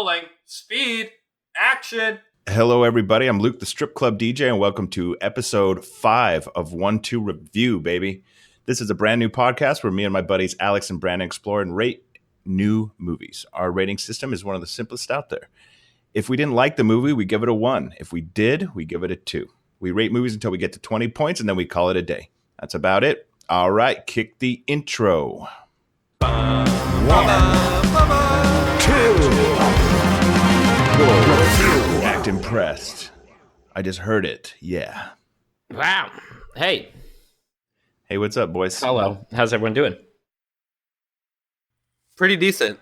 Rolling. Speed. Action. Hello, everybody. I'm Luke, the Strip Club DJ, and welcome to episode 5 of one+two+review, baby. This is a brand new podcast where me and my buddies Alex and Brandon explore and rate new movies. Our rating system is one of the simplest out there. If we didn't like the movie, we give it a 1. If we did, we give it a 2. We rate movies until we get to 20 points, and then we call it a day. That's about it. All right, kick the intro. 1, 2. Act impressed. I just heard it. Yeah. Wow. Hey. Hey, what's up, boys? Hello. How's everyone doing? Pretty decent.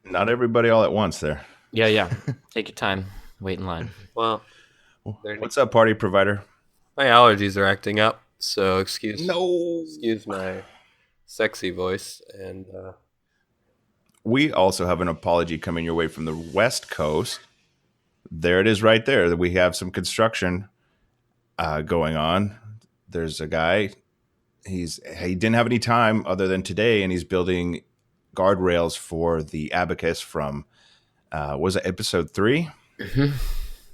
Not everybody all at once there. Yeah. Take your time. Wait in line. Well, what's up, party provider? my allergies are acting up, so excuse my sexy voice. And we also have an apology coming your way from the West Coast. There it is right there. We have some construction going on. There's a guy. He didn't have any time other than today, and he's building guardrails for the abacus from, was it episode 3? Mm-hmm.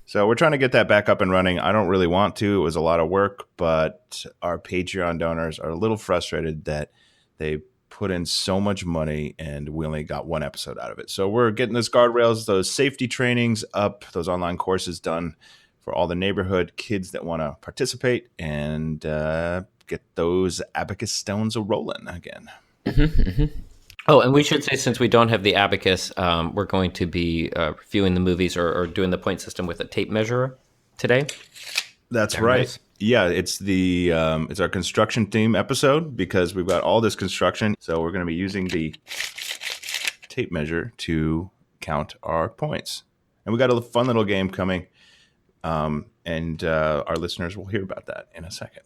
So we're trying to get that back up and running. I don't really want to. It was a lot of work, but our Patreon donors are a little frustrated that they put in so much money and we only got 1 episode out of it. So we're getting those guardrails, those safety trainings up, those online courses done for all the neighborhood kids that want to participate and get those abacus stones a-rolling again. Mm-hmm, mm-hmm. Oh, and we should say, since we don't have the abacus, we're going to be reviewing the movies or doing the point system with a tape measure today. That's right. Yeah, it's it's our construction theme episode because we've got all this construction. So we're going to be using the tape measure to count our points. And we got a fun little game coming. And our listeners will hear about that in a second.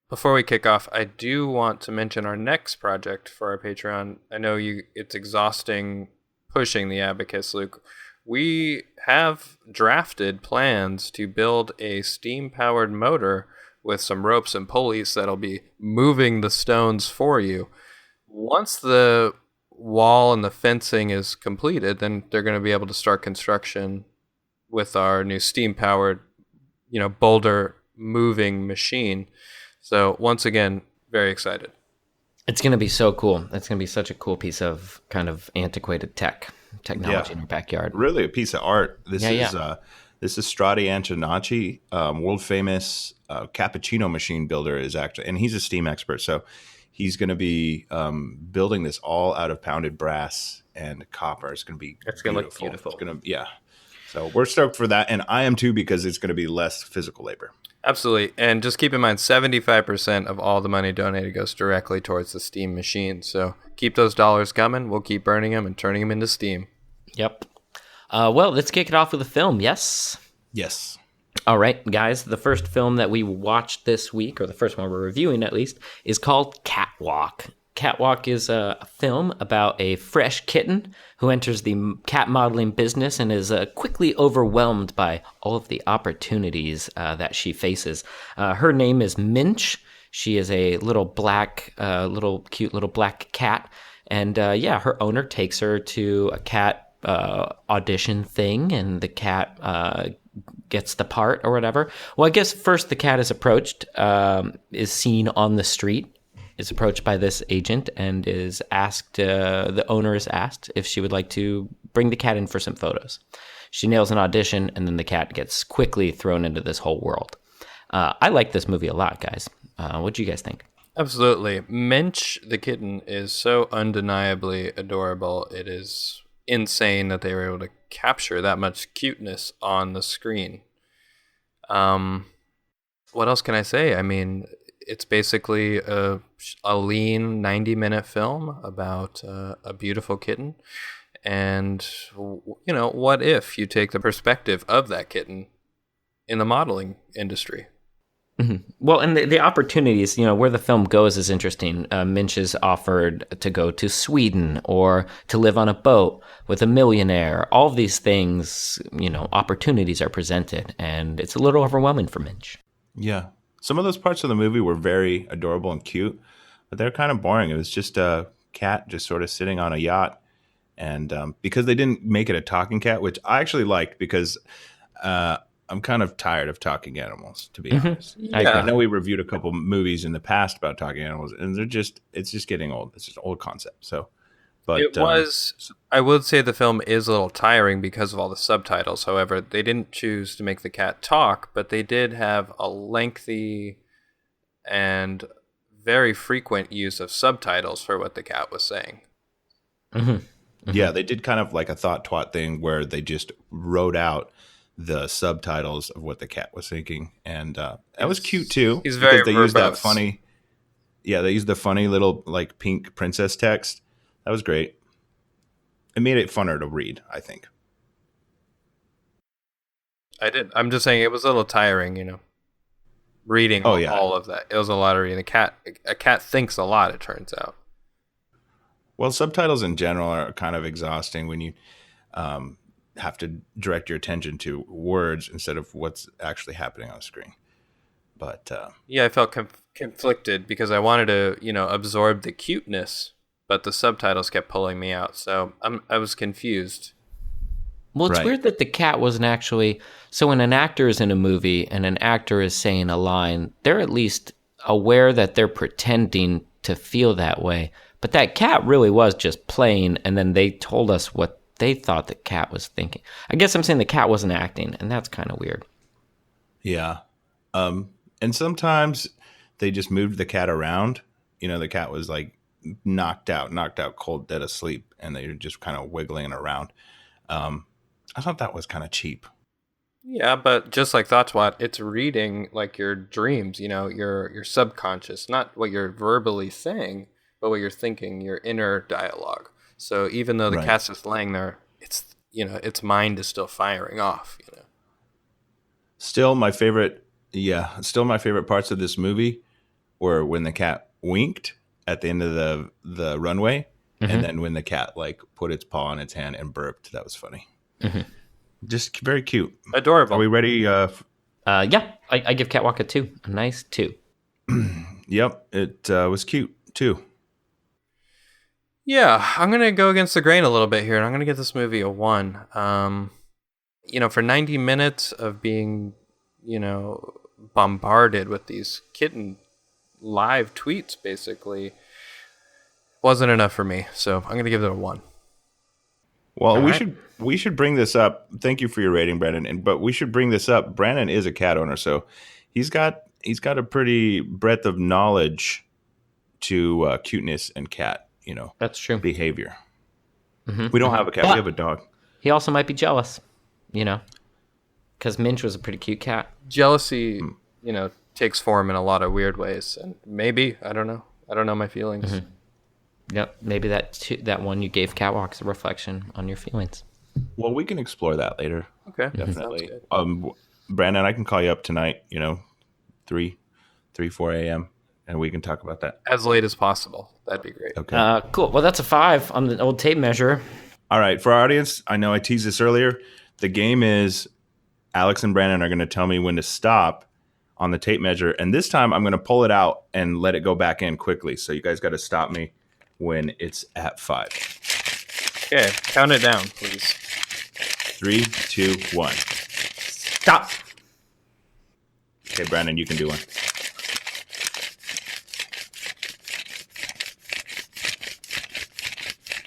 before we kick off, I do want to mention our next project for our Patreon. I know it's exhausting pushing the abacus, Luke. We have drafted plans to build a steam-powered motor with some ropes and pulleys that'll be moving the stones for you. Once the wall and the fencing is completed, then they're going to be able to start construction with our new steam-powered, boulder moving machine. So once again, very excited. It's going to be so cool. It's going to be such a cool piece of kind of antiquated technology in our backyard. Really a piece of art. This is Strati Anginati, world famous cappuccino machine builder is actually, and he's a steam expert. So he's going to be building this all out of pounded brass and copper. It's going to be It's going to look beautiful. It's going to, So we're stoked for that. And I am too, because it's going to be less physical labor. Absolutely. And just keep in mind, 75% of all the money donated goes directly towards the steam machine. So keep those dollars coming. We'll keep burning them and turning them into steam. Yep. Well, let's kick it off with a film, yes? Yes. All right, guys. The first film that we watched this week, or the first one we're reviewing at least, is called Catwalk. Catwalk is a film about a fresh kitten who enters the cat modeling business and is quickly overwhelmed by all of the opportunities that she faces. Her name is Minch. She is a little cute little black cat. And her owner takes her to a cat audition thing, and the cat gets the part or whatever. Well, I guess first the cat is approached, is seen on the street, is approached by this agent and is asked, the owner is asked if she would like to bring the cat in for some photos. She nails an audition, and then the cat gets quickly thrown into this whole world. I like this movie a lot, guys. What do you guys think? Absolutely. Minch, the kitten, is so undeniably adorable. It is insane that they were able to capture that much cuteness on the screen. What else can I say? I mean, it's basically a lean 90-minute film about a beautiful kitten. And, what if you take the perspective of that kitten in the modeling industry? Mm-hmm. Well, and the opportunities, where the film goes is interesting. Minch is offered to go to Sweden or to live on a boat with a millionaire. All of these things, opportunities are presented, and it's a little overwhelming for Minch. Yeah. Some of those parts of the movie were very adorable and cute, but they're kind of boring. It was just a cat just sort of sitting on a yacht And because they didn't make it a talking cat, which I actually liked because I'm kind of tired of talking animals, to be honest. I know we reviewed a couple movies in the past about talking animals, and it's just getting old. It's just an old concept. So, but I would say the film is a little tiring because of all the subtitles. However, they didn't choose to make the cat talk, but they did have a lengthy and very frequent use of subtitles for what the cat was saying. Yeah, they did kind of like a thought twat thing where they just wrote out the subtitles of what the cat was thinking, and that was cute too. He's very they verbose. Used that funny. Yeah, they used the funny little like pink princess text. That was great. It made it funner to read, I think. I'm just saying it was a little tiring, reading all of that. It was a lot of reading. A cat thinks a lot, it turns out. Well, subtitles in general are kind of exhausting when you have to direct your attention to words instead of what's actually happening on the screen. But I felt conflicted because I wanted to, absorb the cuteness, but the subtitles kept pulling me out. So I was confused. Well, it's weird that the cat wasn't actually... So when an actor is in a movie and an actor is saying a line, they're at least aware that they're pretending to feel that way. But that cat really was just playing, and then they told us what they thought the cat was thinking. I guess I'm saying the cat wasn't acting, and that's kind of weird. Yeah. And sometimes they just moved the cat around. The cat was like knocked out cold, dead asleep, and they were just kind of wiggling around. I thought that was kind of cheap. Yeah, but just like ThoughtSWAT, it's reading like your dreams, your subconscious, not what you're verbally saying, but what you're thinking, your inner dialogue. So even though the cat's just laying there, its mind is still firing off. Still my favorite parts of this movie were when the cat winked at the end of the runway, and then when the cat like put its paw on its hand and burped. That was funny. Just very cute, adorable. Are we ready? Yeah, I give Catwalk a 2, a nice 2. Yep, it was cute too. Yeah, I'm going to go against the grain a little bit here, and I'm going to give this movie a 1. For 90 minutes of being, bombarded with these kitten live tweets, basically, wasn't enough for me. So I'm going to give it a 1. Well, we should bring this up. Thank you for your rating, Brandon. But we should bring this up. Brandon is a cat owner, so he's got a pretty breadth of knowledge to cuteness and cat. That's true. Behavior. We don't have a cat. We have a dog. He also might be jealous, because Minch was a pretty cute cat. Jealousy, takes form in a lot of weird ways, and maybe I don't know my feelings. Yep, maybe that one you gave Catwalk is a reflection on your feelings. Well, we can explore that later. Okay, definitely. Brandon, I can call you up tonight. 4 a.m. and we can talk about that as late as possible. That'd be great. Okay. Cool. Well, that's a 5 on the old tape measure. All right, for our audience, I know I teased this earlier. The game is Alex and Brandon are going to tell me when to stop on the tape measure, and this time I'm going to pull it out and let it go back in quickly. So you guys got to stop me when it's at 5. Okay, count it down, please. 3, 2, 1. Stop. Okay, Brandon, you can do one.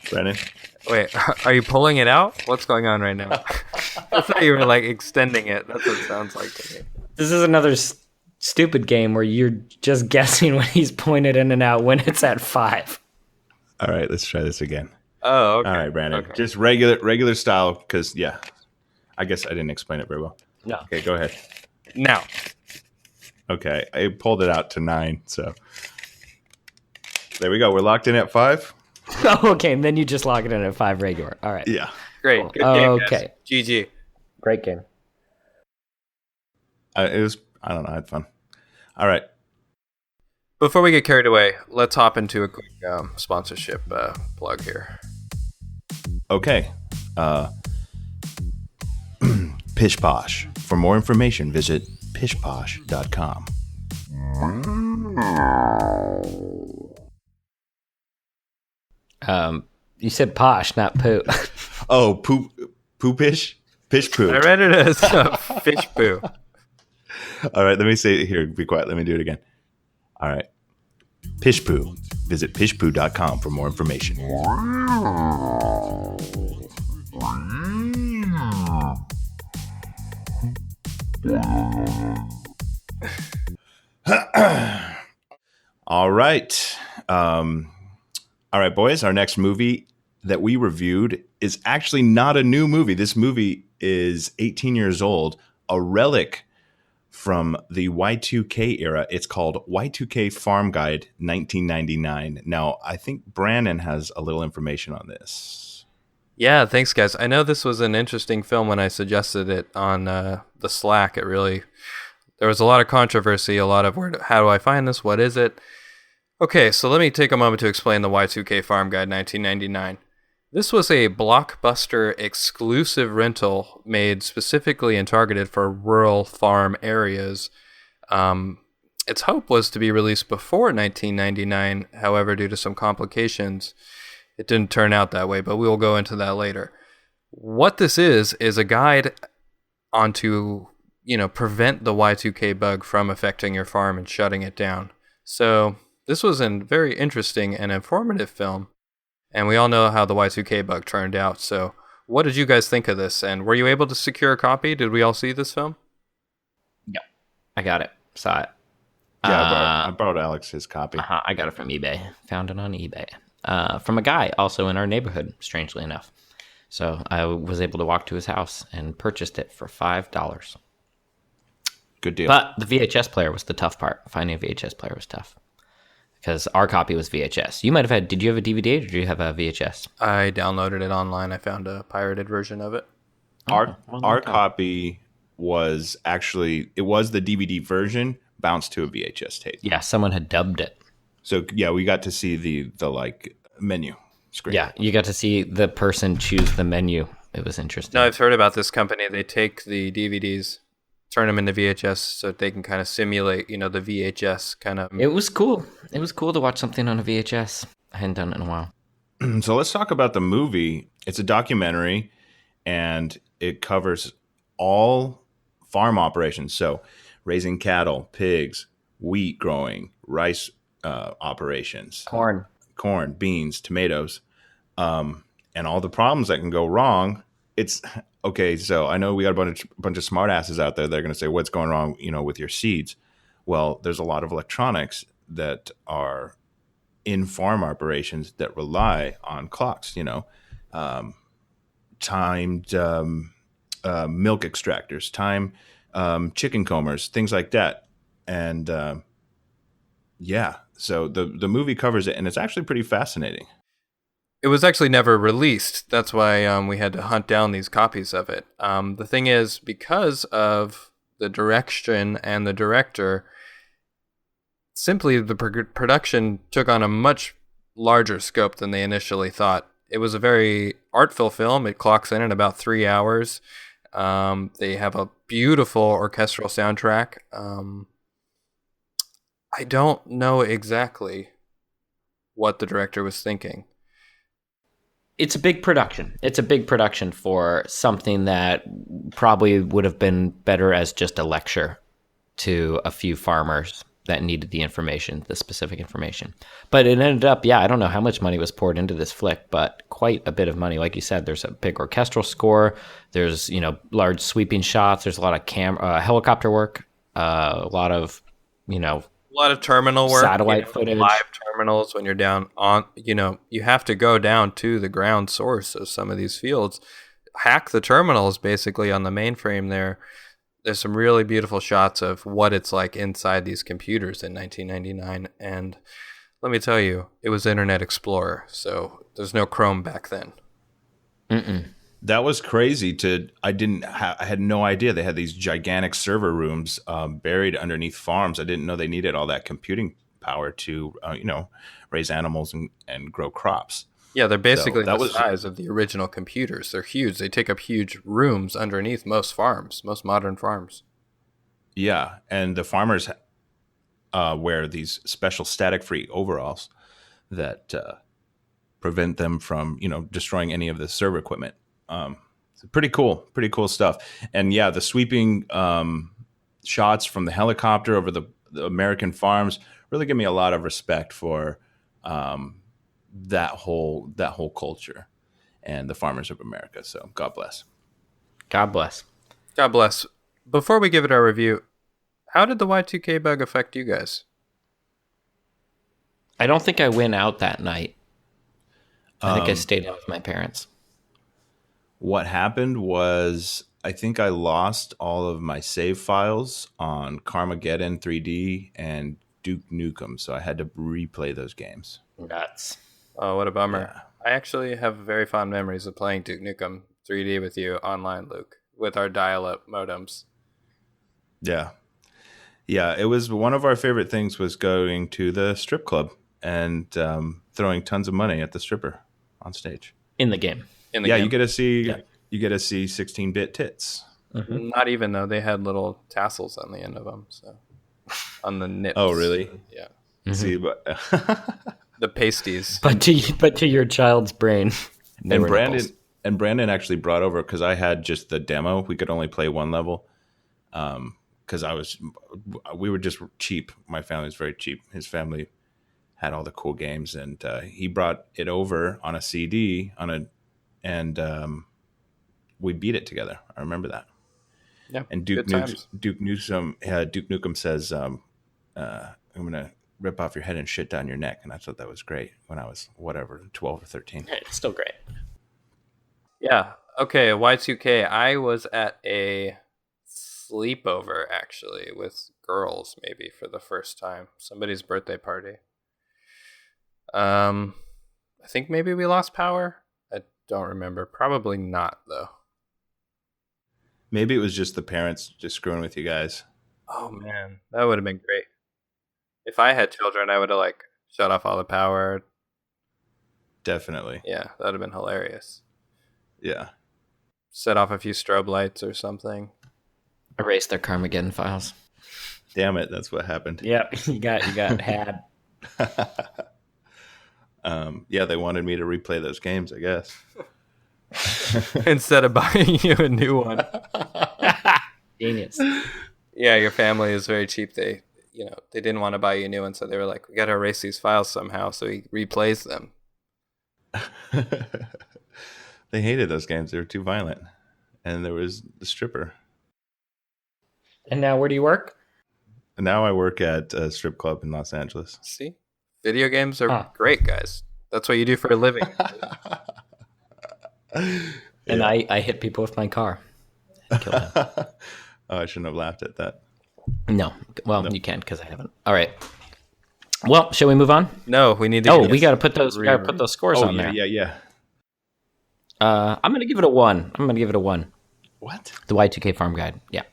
Brandon? Wait, are you pulling it out? What's going on right now? I thought you were like extending it. That's what it sounds like to me. This is another stupid game where you're just guessing when he's pointed in and out when it's at 5. All right, let's try this again. Oh, okay. All right, Brandon. Okay. Just regular style, because, I guess I didn't explain it very well. No. Okay, go ahead. Now. Okay, I pulled it out to 9, so. There we go. We're locked in at 5. Oh, okay, and then you just lock it in at 5 regular. All right. Yeah. Great. Cool. Good game, okay. Guys. GG. Great game. It was, I don't know, I had fun. All right. Before we get carried away, let's hop into a quick sponsorship plug here. Okay. Pish Posh. For more information, visit pishposh.com. You said posh, not poo. Oh, poopish? Pish poo. I read it as fish poo. All right, let me say it here. Be quiet. Let me do it again. All right. Pish poo. Visit pishpoo.com for more information. All right. All right, boys. Our next movie that we reviewed is actually not a new movie. This movie is 18 years old, a relic from the Y2K era. It's called Y2K Farm Guide 1999. Now, I think Brandon has a little information on this. Yeah, thanks, guys. I know this was an interesting film when I suggested it on the Slack. There was a lot of controversy, a lot of how do I find this? What is it? Okay, so let me take a moment to explain the Y2K Farm Guide 1999. This was a Blockbuster exclusive rental made specifically and targeted for rural farm areas. Its hope was to be released before 1999. However, due to some complications, it didn't turn out that way, but we will go into that later. What this is a guide onto, prevent the Y2K bug from affecting your farm and shutting it down. So this was a very interesting and informative film. And we all know how the Y2K bug turned out. So what did you guys think of this? And were you able to secure a copy? Did we all see this film? Yep. I got it. Saw it. Yeah, I borrowed Alex his copy. I got it from eBay. Found it on eBay. From a guy also in our neighborhood, strangely enough. So I was able to walk to his house and purchased it for $5. Good deal. But the VHS player was the tough part. Finding a VHS player was tough. Because our copy was VHS. You might have had, did you have a DVD or did you have a VHS? I downloaded it online. I found a pirated version of it. Our copy was actually, it was the DVD version bounced to a VHS tape. Yeah, someone had dubbed it. So yeah, we got to see the like menu screen. Yeah, you got to see the person choose the menu. It was interesting. No, I've heard about this company. They take the DVDs, turn them into VHS so that they can kind of simulate, the VHS kind of. It was cool. It was cool to watch something on a VHS. I hadn't done it in a while. So let's talk about the movie. It's a documentary, and it covers all farm operations. So raising cattle, pigs, wheat growing, rice operations, corn, beans, tomatoes, and all the problems that can go wrong. It's okay. So I know we got a bunch of smart asses out there. They're going to say, what's going wrong, with your seeds? Well, there's a lot of electronics that are in farm operations that rely on clocks, timed milk extractors, chicken combers, things like that. And yeah, so the movie covers it, and it's actually pretty fascinating. It was actually never released. That's why we had to hunt down these copies of it. The thing is, because of the direction and the director, simply the production took on a much larger scope than they initially thought. It was a very artful film. It clocks in at about 3 hours. They have a beautiful orchestral soundtrack. I don't know exactly what the director was thinking. It's a big production. It's a big production for something that probably would have been better as just a lecture to a few farmers that needed the information, the specific information. But it ended up, I don't know how much money was poured into this flick, but quite a bit of money. Like you said, there's a big orchestral score. There's, large sweeping shots. There's a lot of helicopter work, a lot of, a lot of terminal work, satellite footage, live terminals. When you're down on, you have to go down to the ground source of some of these fields, hack the terminals basically on the mainframe there. There's some really beautiful shots of what it's like inside these computers in 1999. And let me tell you, it was Internet Explorer, so there's no Chrome back then. That was crazy. I had no idea they had these gigantic server rooms buried underneath farms. I didn't know they needed all that computing power to, raise animals and grow crops. Yeah, they're basically the size of the original computers. They're huge. They take up huge rooms underneath most farms, most modern farms. Yeah, and the farmers wear these special static-free overalls that prevent them from, destroying any of the server equipment. So pretty cool stuff. And yeah, the sweeping shots from the helicopter over the American farms really give me a lot of respect for that whole culture and the farmers of America. So God bless. God bless. God bless. Before we give it our review, how did the Y2K bug affect you guys? I don't think I went out that night. I think I stayed out with my parents. What happened was I think I lost all of my save files on Carmageddon 3D and Duke Nukem, so I had to replay those games. Nuts. Oh, what a bummer. Yeah. I actually have very fond memories of playing Duke Nukem 3D with you online, Luke, with our dial-up modems. Yeah. Yeah, it was one of our favorite things was going to the strip club and throwing tons of money at the stripper on stage. In the game. You get to see 16-bit tits. Mm-hmm. Not even though they had little tassels on the end of them, so on the nips. Oh, really? Yeah. Mm-hmm. See, but the pasties. But to your child's brain. And Brandon actually brought over, because I had just the demo. We could only play one level. Because we were just cheap. My family was very cheap. His family had all the cool games, and he brought it over on a CD and we beat it together. I remember that. Yeah. And Duke Nukem says, "I'm gonna rip off your head and shit down your neck," and I thought that was great when I was 12 or 13. It's still great. Yeah. Okay. Y2K. I was at a sleepover actually with girls, maybe for the first time. Somebody's birthday party. I think maybe we lost power. I don't remember. Probably not though. Maybe it was just the parents just screwing with you guys. Oh man, that would have been great. If I had children, I would have shut off all the power. Definitely. Yeah, that would have been hilarious. Yeah. Set off a few strobe lights or something. Erase their Carmageddon files. Damn it, that's what happened. Yep, you got had. Yeah, they wanted me to replay those games, I guess. Instead of buying you a new one. Genius. Yeah, your family is very cheap. They didn't want to buy you a new one, so they were like, we got to erase these files somehow, so he replays them. They hated those games. They were too violent. And there was the stripper. And now where do you work? Now I work at a strip club in Los Angeles. See? Video games are great, guys. That's what you do for a living. And I hit people with my car. Kill them. Oh, I shouldn't have laughed at that. No. Well, you can because I haven't. All right. Well, shall we move on? No, we need to. We got to put those. We got to put those scores on there. Yeah. I'm gonna give it a 1. What? The Y2K Farm Guide. Yeah.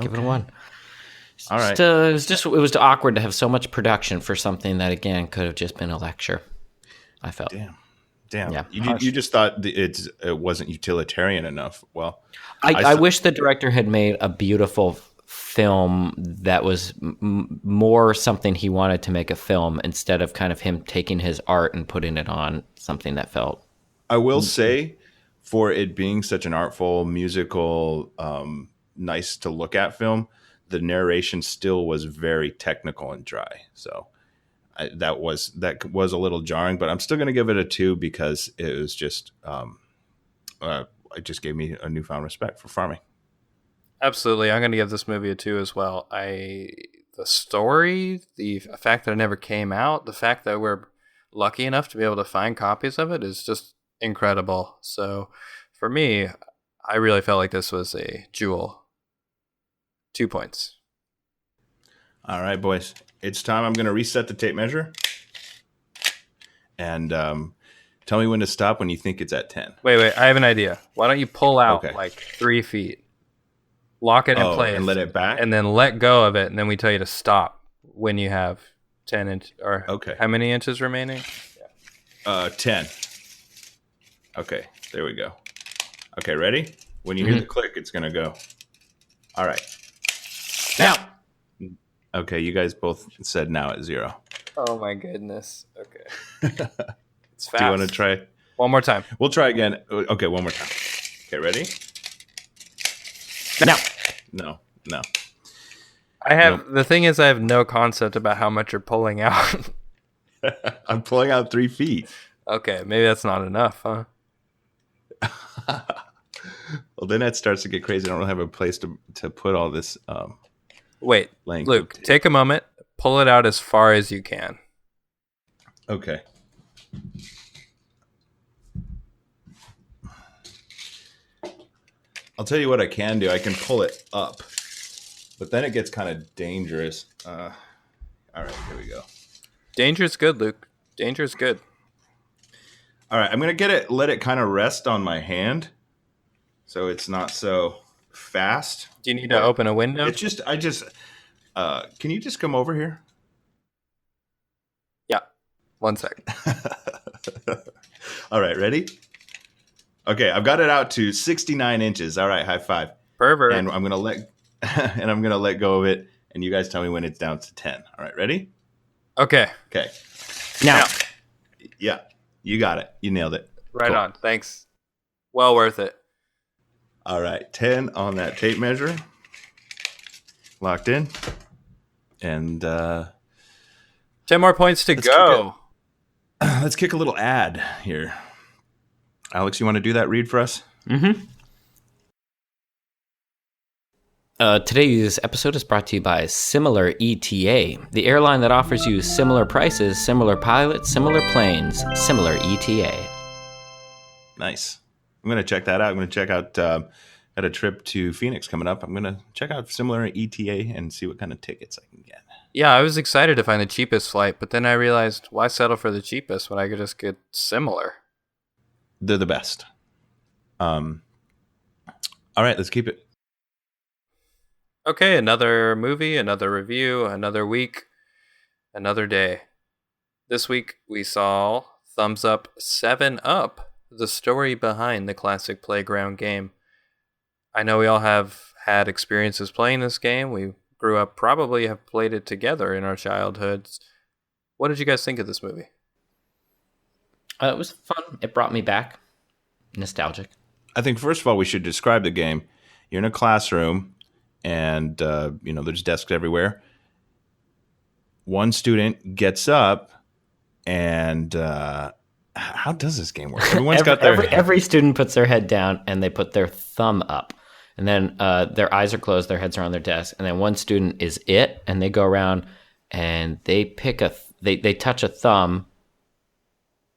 Give it a 1. All right. It was too awkward to have so much production for something that again could have just been a lecture. I felt. Damn. Yeah. You just thought it wasn't utilitarian enough. Well, I wish the director had made a beautiful film that was more something he wanted to make a film instead of kind of him taking his art and putting it on something that felt. I will say, for it being such an artful, musical, nice to look at film, the narration still was very technical and dry. So that was a little jarring, but I'm still going to give it a 2 because it was just it just gave me a newfound respect for farming. Absolutely. I'm going to give this movie a 2 as well. The story, the fact that it never came out, the fact that we're lucky enough to be able to find copies of it is just incredible. So for me, I really felt like this was a jewel. 2 points. All right, boys. It's time. I'm going to reset the tape measure. And tell me when to stop when you think it's at 10. Wait. I have an idea. Why don't you pull out 3 feet? Lock it in place. And let it back? And then let go of it. And then we tell you to stop when you have 10 inches. Or how many inches remaining? 10. Okay, there we go. Okay, ready? When you hear the click, it's going to go. All right. Now. Okay, you guys both said now at 0. Oh my goodness. Okay. It's fast. Do you want to try? One more time. We'll try again. Okay, one more time. Okay, ready? No. No. The thing is, I have no concept about how much you're pulling out. I'm pulling out 3 feet. Okay, maybe that's not enough, huh? Well, then it starts to get crazy. I don't really have a place to put all this. Wait, length Luke, take a moment. Pull it out as far as you can. Okay. I'll tell you what I can do. I can pull it up, but then it gets kind of dangerous. All right, here we go. Danger's good, Luke. Danger's good. All right, I'm gonna let it kind of rest on my hand, so it's not so fast. Do you need to open a window? Can you just come over here? Yeah. 1 sec. All right, ready? Okay, I've got it out to 69 inches. All right, high five. Pervert. And I'm gonna let go of it, and you guys tell me when it's down to 10. All right, ready? Okay. Okay. Now. Yeah, you got it. You nailed it. Right Cool. on. Thanks. Well worth it. All right, 10 on that tape measure. Locked in. And 10 more points to let's go. let's kick a little ad here. Alex, you want to do that read for us? Mm-hmm. Today's episode is brought to you by Similar ETA, the airline that offers you similar prices, similar pilots, similar planes. Similar ETA. Nice. I'm going to check that out. I'm going to check out got a trip to Phoenix coming up. I'm going to check out Similar ETA and see what kind of tickets I can get. Yeah, I was excited to find the cheapest flight, but then I realized, why settle for the cheapest when I could just get similar? They're the best. All right, let's keep it. Okay, another movie, another review, another week, another day. This week we saw Thumbs Up 7 Up, the story behind the classic playground game. I know we all have had experiences playing this game. We grew up, probably have played it together in our childhoods. What did you guys think of this movie? It was fun. It brought me back. Nostalgic. I think, first of all, we should describe the game. You're in a classroom, and there's desks everywhere. One student gets up, and how does this game work? Everyone's got every student puts their head down, and they put their thumb up. And then their eyes are closed, their heads are on their desk. And then one student is it, and they go around, and they pick they touch a thumb.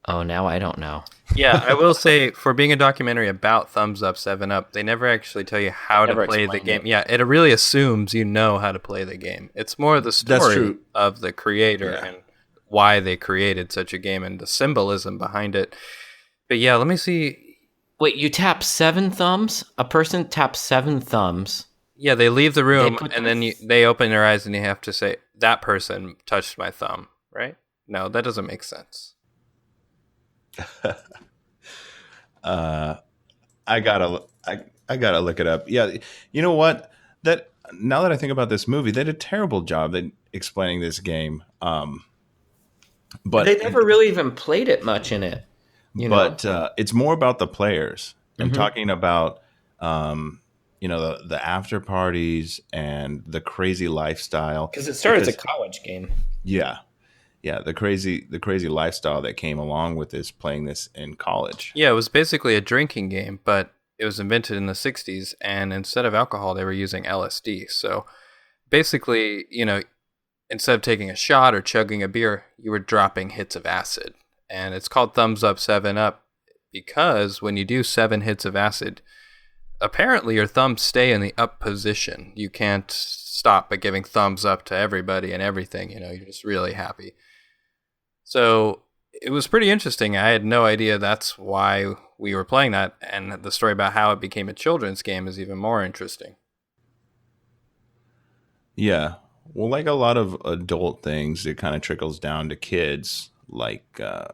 Oh, now I don't know. Yeah, I will say, for being a documentary about Thumbs Up 7 Up, they never actually tell you how to play the game. Yeah, it really assumes you know how to play the game. It's more the story of the creator and why they created such a game and the symbolism behind it. But yeah, let me see. Wait, you tap 7 thumbs? A person taps 7 thumbs. Yeah, they leave the room, and then they open their eyes, and you have to say, that person touched my thumb, right? No, that doesn't make sense. I gotta look it up. Yeah, you know what? That now that I think about this movie, they did a terrible job at explaining this game. But they never really even played it much in it. It's more about the players and talking about the after parties and the crazy lifestyle. Because it started as a college game. Yeah. Yeah, the crazy lifestyle that came along with this, playing this in college. Yeah, it was basically a drinking game, but it was invented in the 60s, and instead of alcohol, they were using LSD. So basically, instead of taking a shot or chugging a beer, you were dropping hits of acid. And it's called Thumbs Up 7 Up because when you do 7 hits of acid, apparently your thumbs stay in the up position. You can't stop by giving thumbs up to everybody and everything. You're just really happy. So it was pretty interesting. I had no idea that's why we were playing that. And the story about how it became a children's game is even more interesting. Yeah. Well, like a lot of adult things, it kind of trickles down to kids. Like, I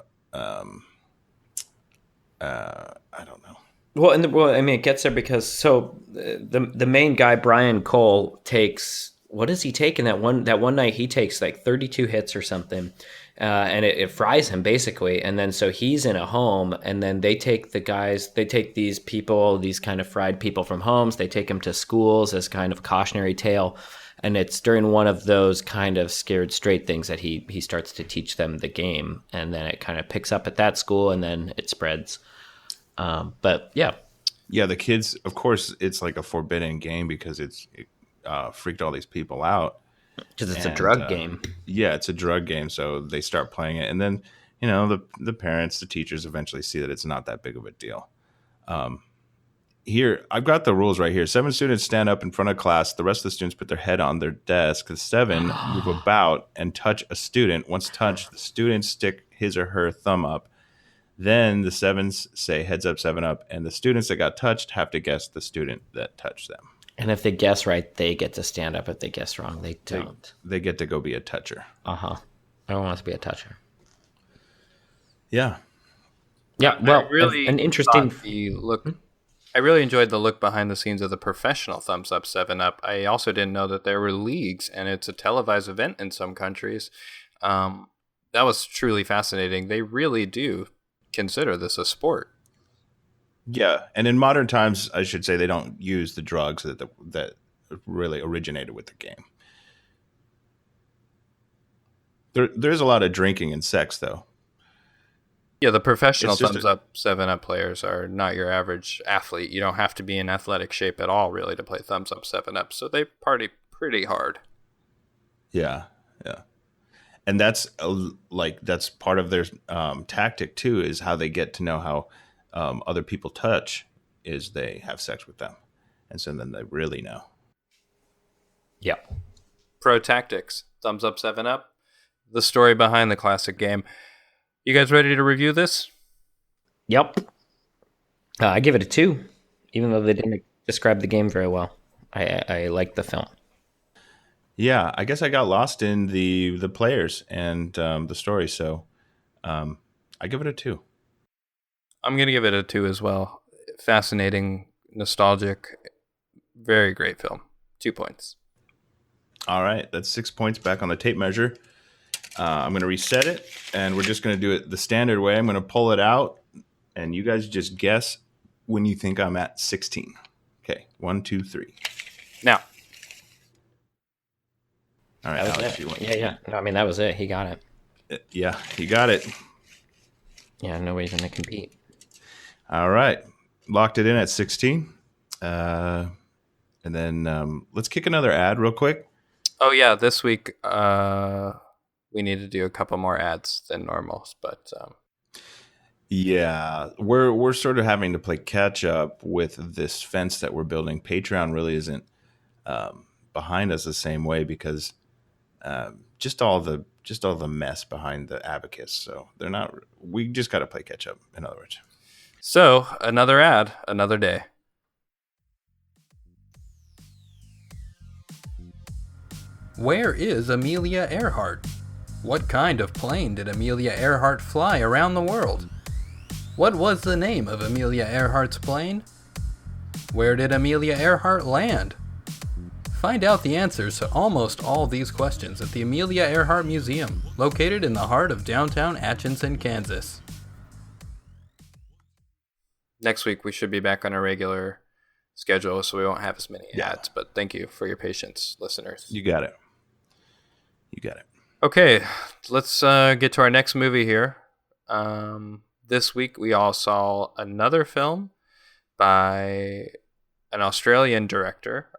don't know. Well, it gets there because the main guy, Brian Cole, takes, what does he take in that one night? He takes like 32 hits or something, and it fries him basically. And then so he's in a home, and then they take these people, these kind of fried people from homes, they take them to schools as kind of cautionary tale. And it's during one of those kind of scared straight things that he starts to teach them the game, and then it kind of picks up at that school, and then it spreads. But yeah. Yeah, the kids, of course, it's like a forbidden game because it freaked all these people out. Because it's a drug game. Yeah, it's a drug game, so they start playing it. And then, you know, the parents, the teachers eventually see that it's not that big of a deal. Here, I've got the rules right here. 7 students stand up in front of class. The rest of the students put their head on their desk. The 7 move about and touch a student. Once touched, the students stick his or her thumb up. Then the 7s say heads up, 7 up, and the students that got touched have to guess the student that touched them. And if they guess right, they get to stand up. If they guess wrong, they don't. They get to go be a toucher. I don't want to be a toucher. Yeah. Yeah, well, really an interesting look. I really enjoyed the look behind the scenes of the professional Thumbs Up 7 Up. I also didn't know that there were leagues, and it's a televised event in some countries. That was truly fascinating. They really do consider this a sport. Yeah, and in modern times, I should say they don't use the drugs that really originated with the game. There's a lot of drinking and sex, though. Yeah, the professional Thumbs Up 7 Up players are not your average athlete. You don't have to be in athletic shape at all, really, to play Thumbs Up 7 Up. So they party pretty hard. Yeah. And that's that's part of their tactic too, is how they get to know how other people touch is they have sex with them, and so then they really know. Yeah. Pro tactics, Thumbs Up 7 Up, the story behind the classic game. You guys ready to review this? Yep. I give it a 2, even though they didn't describe the game very well. I like the film. Yeah, I guess I got lost in the players and the story, so I give it a 2. I'm going to give it a 2 as well. Fascinating, nostalgic, very great film. 2 points. All right, that's 6 points back on the tape measure. I'm going to reset it, and we're just going to do it the standard way. I'm going to pull it out, and you guys just guess when you think I'm at 16. Okay, 1, 2, 3. Now. All right, Alex, you went. Yeah. No, I mean, that was it. He got it. Yeah, he got it. Yeah, nobody's going to compete. All right. Locked it in at 16. And then let's kick another ad real quick. Oh, yeah. This week, we need to do a couple more ads than normal. But yeah, we're sort of having to play catch up with this fence that we're building. Patreon really isn't behind us the same way because just all the mess behind the abacus. So they're not. We just got to play catch up. In other words. So another ad, another day. Where is Amelia Earhart? What kind of plane did Amelia Earhart fly around the world? What was the name of Amelia Earhart's plane? Where did Amelia Earhart land? Find out the answers to almost all these questions at the Amelia Earhart Museum, located in the heart of downtown Atchison, Kansas. Next week, we should be back on a regular schedule, so we won't have as many ads, but thank you for your patience, listeners. You got it. Okay, let's get to our next movie here. This week, we all saw another film by an Australian director.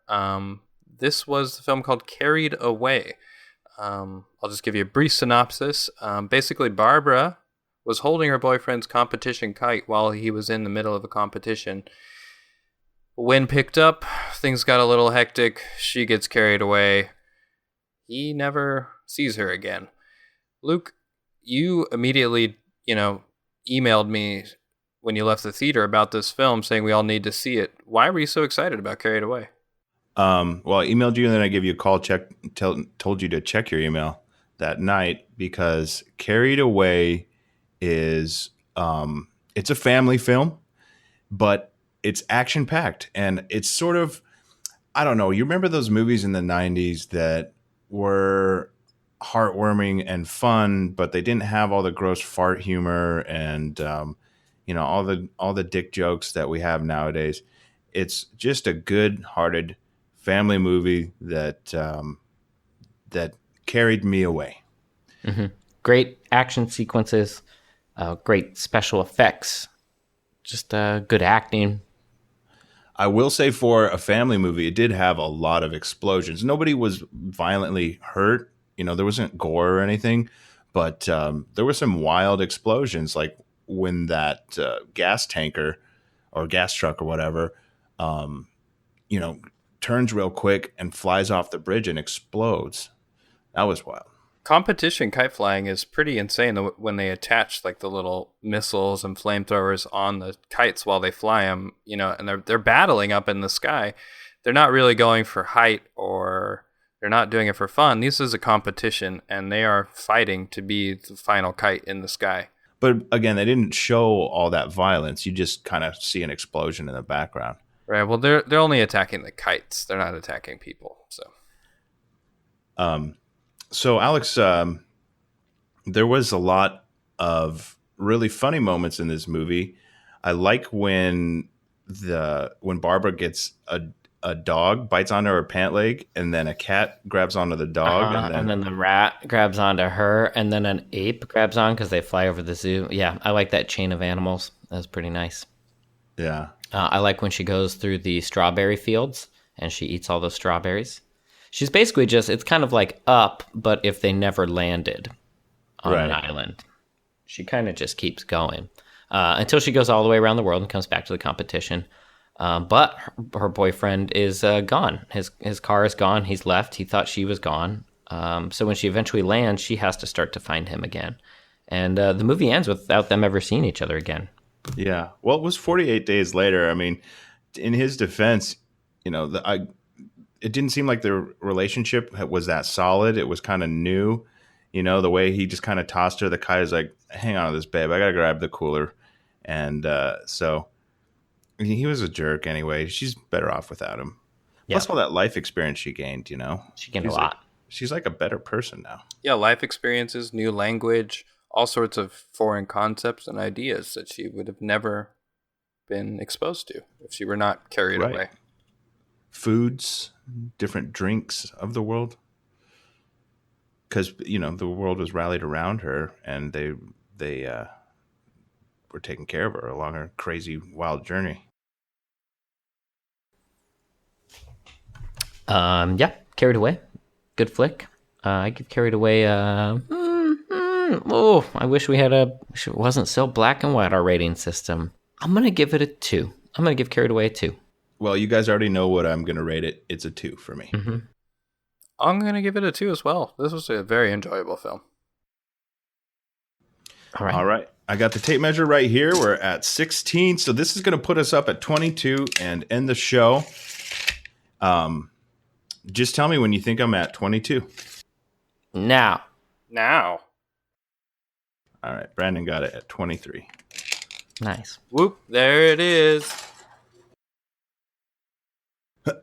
This was the film called Carried Away. I'll just give you a brief synopsis. Basically, Barbara was holding her boyfriend's competition kite while he was in the middle of a competition. Wind picked up, things got a little hectic, she gets carried away. He never sees her again. Luke, you immediately, emailed me when you left the theater about this film saying we all need to see it. Why were you so excited about Carried Away? Well, I emailed you and then I gave you a call, told you to check your email that night because Carried Away is it's a family film, but it's action packed and it's sort of, I don't know. You remember those movies in the 90s that were heartwarming and fun, but they didn't have all the gross fart humor and all the dick jokes that we have nowadays. It's just a good-hearted family movie that carried me away. Mm-hmm. Great action sequences, great special effects, just good acting. I will say for a family movie, it did have a lot of explosions. Nobody was violently hurt. There wasn't gore or anything, but there were some wild explosions, like when that gas tanker or gas truck or whatever, turns real quick and flies off the bridge and explodes. That was wild. Competition kite flying is pretty insane when they attach like the little missiles and flamethrowers on the kites while they fly them, and they're battling up in the sky. They're not really going for height, or they're not doing it for fun. This is a competition, and they are fighting to be the final kite in the sky. But again, they didn't show all that violence. You just kind of see an explosion in the background. Right. Well, they're only attacking the kites. They're not attacking people. So Alex, there was a lot of really funny moments in this movie. I like when Barbara gets a dog, bites onto her pant leg, and then a cat grabs onto the dog. And then the rat grabs onto her, and then an ape grabs on because they fly over the zoo. Yeah, I like that chain of animals. That was pretty nice. Yeah. I like when she goes through the strawberry fields and she eats all those strawberries. She's basically it's kind of like Up, but if they never landed on an island. She kind of just keeps going until she goes all the way around the world and comes back to the competition. But her boyfriend is gone. His car is gone. He's left. He thought she was gone. So when she eventually lands, she has to start to find him again. And the movie ends without them ever seeing each other again. Yeah. Well, it was 48 days later. I mean, in his defense, it didn't seem like their relationship was that solid. It was kind of new. The way he just kind of tossed her the kite is like, hang on to this, babe. I got to grab the cooler. And so he was a jerk anyway. She's better off without him. Yeah. Plus all that life experience she gained, She gained a lot. She's like a better person now. Yeah, life experiences, new language, all sorts of foreign concepts and ideas that she would have never been exposed to if she were not carried away. Foods, different drinks of the world. Because, the world was rallied around her, and they were taking care of her along her crazy, wild journey. Yeah, Carried Away. Good flick. I give Carried Away I wish it wasn't so black and white, our rating system. I'm going to give it a 2. I'm going to give Carried Away a 2. Well, you guys already know what I'm going to rate it. It's a 2 for me. Mm-hmm. I'm going to give it a 2 as well. This was a very enjoyable film. All right. I got the tape measure right here. We're at 16. So this is going to put us up at 22 and end the show. Just tell me when you think I'm at 22. Now. Now. All right. Brandon got it at 23. Nice. Whoop. There it is.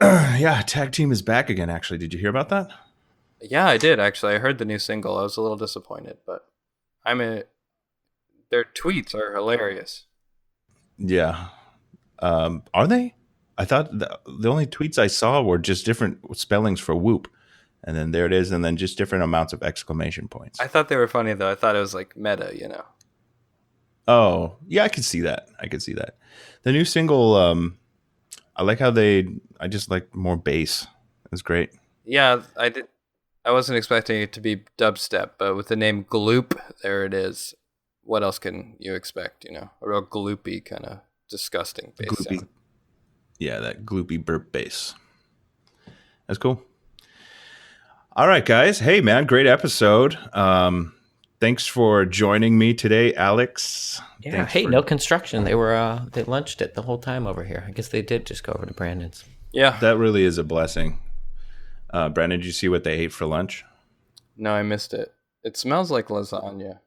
Yeah, Tag Team is back again, actually. Did you hear about that? Yeah, I did, actually. I heard the new single. I was a little disappointed, but their tweets are hilarious. Yeah. Are they? I thought the only tweets I saw were just different spellings for whoop. And then there it is, and then just different amounts of exclamation points. I thought they were funny, though. I thought it was like meta, Oh, yeah, I could see that. The new single, I like how I just like more bass. It's great. Yeah, I did. I wasn't expecting it to be dubstep, but with the name Gloop, there it is. What else can you expect? A real gloopy kind of disgusting bass sound. Yeah, that gloopy burp bass. That's cool. All right, guys. Hey, man, great episode. Thanks for joining me today, Alex. Yeah. No construction. They lunched it the whole time over here. I guess they did just go over to Brandon's. Yeah, that really is a blessing. Brandon, did you see what they ate for lunch? No, I missed it. It smells like lasagna.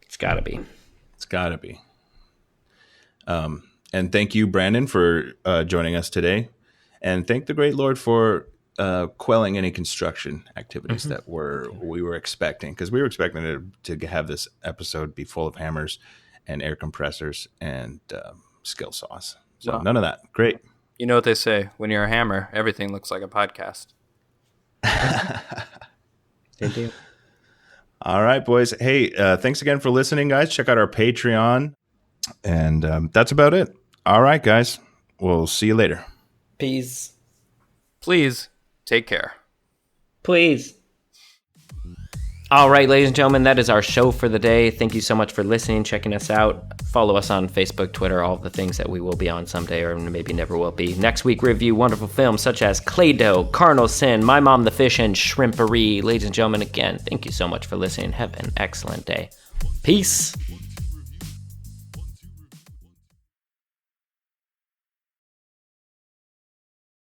It's gotta be. And thank you, Brandon, for joining us today. And thank the great Lord for quelling any construction activities that we were expecting, because we were expecting it to have this episode be full of hammers and air compressors and skill saws. So Wow. none of that. Great. You know what they say, when you're a hammer, everything looks like a podcast. They do. All right, boys. Hey, thanks again for listening, guys. Check out our Patreon. And that's about it. All right, guys. We'll see you later. Peace. Please take care. Please. All right, ladies and gentlemen, that is our show for the day. Thank you so much for listening, checking us out. Follow us on Facebook, Twitter, all of the things that we will be on someday or maybe never will be. Next week, review wonderful films such as Clay Dough, Carnal Sin, My Mom the Fish, and Shrimpery. Ladies and gentlemen, again, thank you so much for listening. Have an excellent day. Peace.